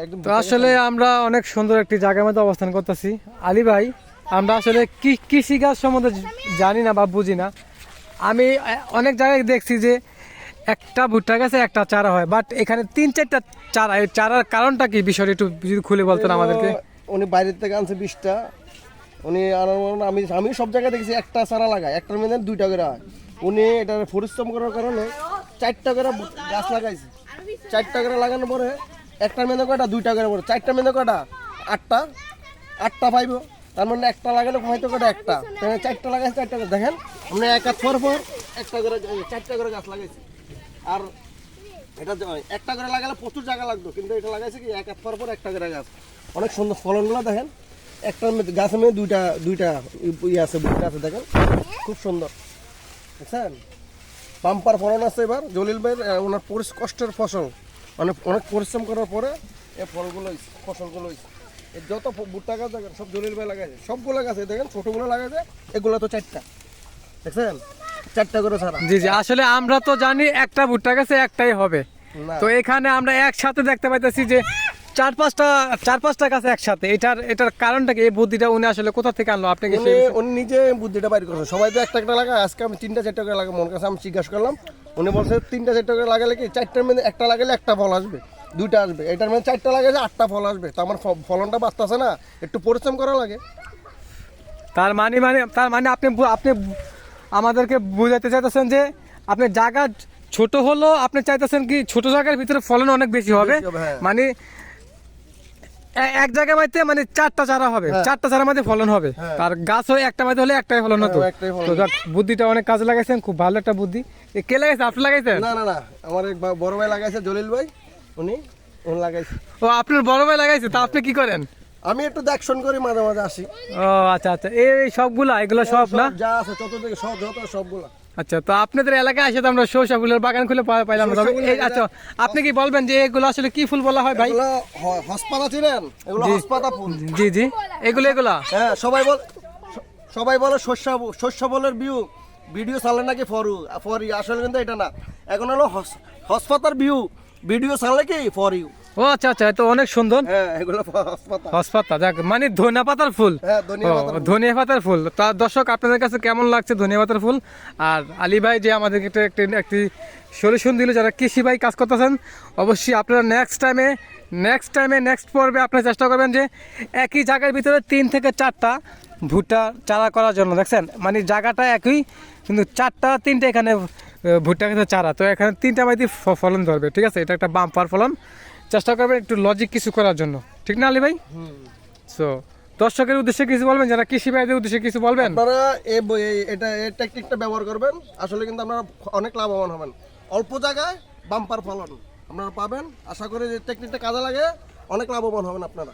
একদম। তো আসলে আমরা অনেক সুন্দর একটি জায়গার মধ্যে অবস্থান করতেছি। আলী ভাই, আমরা আসলে কৃষিকাজ সম্বন্ধে জানি না বা বুঝি না। আমি অনেক জায়গায় দেখছি যে একটা ভুট্টা গাছে একটা চারা হয়, বাট এখানে 3-4টা চারা। এই চারার কারণটা কি, বিষয়টা একটু যদি খুলে বলতেন আমাদেরকে। উনি বাইরের থেকে আনছে 20টা, উনি আমি সব জায়গায় দেখেছি একটা চারা লাগায়, একটার মধ্যে 2টা করে হয়। উনি এটা পরিশ্রম করার কারণে 4টা করে গাছ লাগাইছে। 4টা করে লাগানোর পরে একটার মধ্যে কয়টা, 2টা করে পরে 4টার মধ্যে কয়টা, 8টা পাইব। তার মানে একটা লাগালে হয়তো কয়টা, একটা। 4টা লাগাইছে, 4টা করে দেখেন আমরা এক হাত পর একটা করে 4টা করে গাছ লাগাইছি। আর এটা একটা করে লাগালে প্রচুর জায়গা লাগতো, কিন্তু এটা লাগাইছে কি এক হাত পর একটা করে গাছ। অনেক সুন্দর ফলনগুলো দেখেন, একটা গাছের মধ্যে দুইটা আছে, বুটটা আছে দেখেন, খুব সুন্দর বুঝছেন। বাম্পার ফলন আছে এবার জলিল ভাইয়ের। ওনার কষ্টের ফসল, অনেক পরিশ্রম করার পরে এই ফসলগুলো হয়েছে। যত ভুট্টা গাছ দেখেন সব জলিল ভাই লাগাইছে, সবগুলো গাছে দেখেন, ছোটগুলো লাগাইছে, এগুলো তো 4টা দেখছেন, 4টা করে ছাড়া। জি জি, আসলে আমরা তো জানি একটা ভুট্টা গাছে একটাই হবে, না, তো এখানে আমরা একসাথে দেখতে পাইতেছি যে 4-5টা গাছ একসাথে। এটার কারণটা কি, এই বুদ্ধিটা উনি আসলে কোথা থেকে আনলো? আপনি কি উনি নিজে বুদ্ধিটা বাইর করেছে। সবাই তো একটা লাগায়, আজকে আমি 3টা-4টা করে লাগাই। মন কাছে আমি জিজ্ঞাসা করলাম, উনি বলছে 3টা-4টা করে লাগালে কি 4টার মধ্যে একটা লাগালে একটা ফল আসবে, 2টা আসবে। এটার মধ্যে 4টা লাগালে 8টা ফল আসবে। তো আমার ফলনটা বাড়তেছে না, একটু পরিশ্রম করা লাগে। তার মানে আপনি আমাদেরকে বুঝাতে চাইতেছেন যে আপনি জায়গা ছোট হলো, আপনি চাইতেছেন কি ছোট জায়গার ভিতরে ফলন অনেক বেশি হবে। হ্যাঁ। মানে এক জায়গায় মাইতে মানে 4টা চারা হবে, 4টা চারার মধ্যে ফলন হবে। তার গাছ হয়ে একটা মাইতে হলে একটাই ফলন হতো। তো যাক, বুদ্ধিটা অনেক কাজে লাগাইছেন, খুব ভালো একটা বুদ্ধি। কে লাগাইছে, আপনি লাগাইছেন? না, আমার এক বড় ভাই লাগাইছে, জলিল ভাই, উনি লাগাইছে। ও, আপনার বড় ভাই লাগাইছে। তা আপনি কি করেন? আমি একটু দেখশন করি, মাঝে মাঝে আসি। ও আচ্ছা আচ্ছা, এই এগুলো সব না? যা আছে চতুর্দিকে সবগুলা। আচ্ছা, তো আপনাদের এলাকায় আসে তো আমরা সরষা ফুলের বাগান খুলে পাইলাম না। আচ্ছা, আপনি কি বলবেন যে এগুলো আসলে কি ফুল বলা হয় ভাই? এগুলো হসপাতা চিনেন? এগুলো হসপাতা ফুল। জি জি, এগুলা হ্যাঁ, সবাই বলে শস্য বলের ভিডিও চালে নাকি ফরি, আসলে কিন্তু এটা না। এখন হলো হসপাতার ভিডিও চালে কি ফর ইউ। ও আচ্ছা আচ্ছা, তো অনেক সুন্দর। হ্যাঁ, এগুলো হসপাতা, যাক, মানে ধনিয়া পাতার ফুল। হ্যাঁ, ধনিয়া পাতার ফুল। তা দর্শক, আপনাদের কাছে কেমন লাগছে ধনিয়া পাতার ফুল? আর আলী ভাই যে আমাদেরকে একটি সলিউশন দিল, যারা কৃষি ভাই কাজ করতেছেন, অবশ্যই আপনারা নেক্সট পর্বে আপনারা চেষ্টা করবেন যে একই জায়গার ভিতরে 3 থেকে 4টা ভুট্টা চারা করার জন্য। দেখছেন, মানে জায়গাটা একই, কিন্তু 3টে এখানে ভুট্টা গাছের চারা। তো এখানে 3টা মাইতে ফলন ধরবে, ঠিক আছে? এটা একটা বাম্পার ফলন। চেষ্টা করবেন একটু লজিক কিছু করার জন্য, ঠিক না আলী ভাই? সো দর্শকের উদ্দেশ্যে কিছু বলবেন, যারা কৃষি ভাইদের উদ্দেশ্যে কিছু বলবেন? আপনারা এই টেকনিকটা ব্যবহার করবেন, আসলে কিন্তু আপনারা অনেক লাভবান হবেন। অল্প জায়গায় বাম্পার ফলন আপনারা পাবেন। আশা করি যে টেকনিকটা কাজে লাগে, অনেক লাভবান হবেন আপনারা।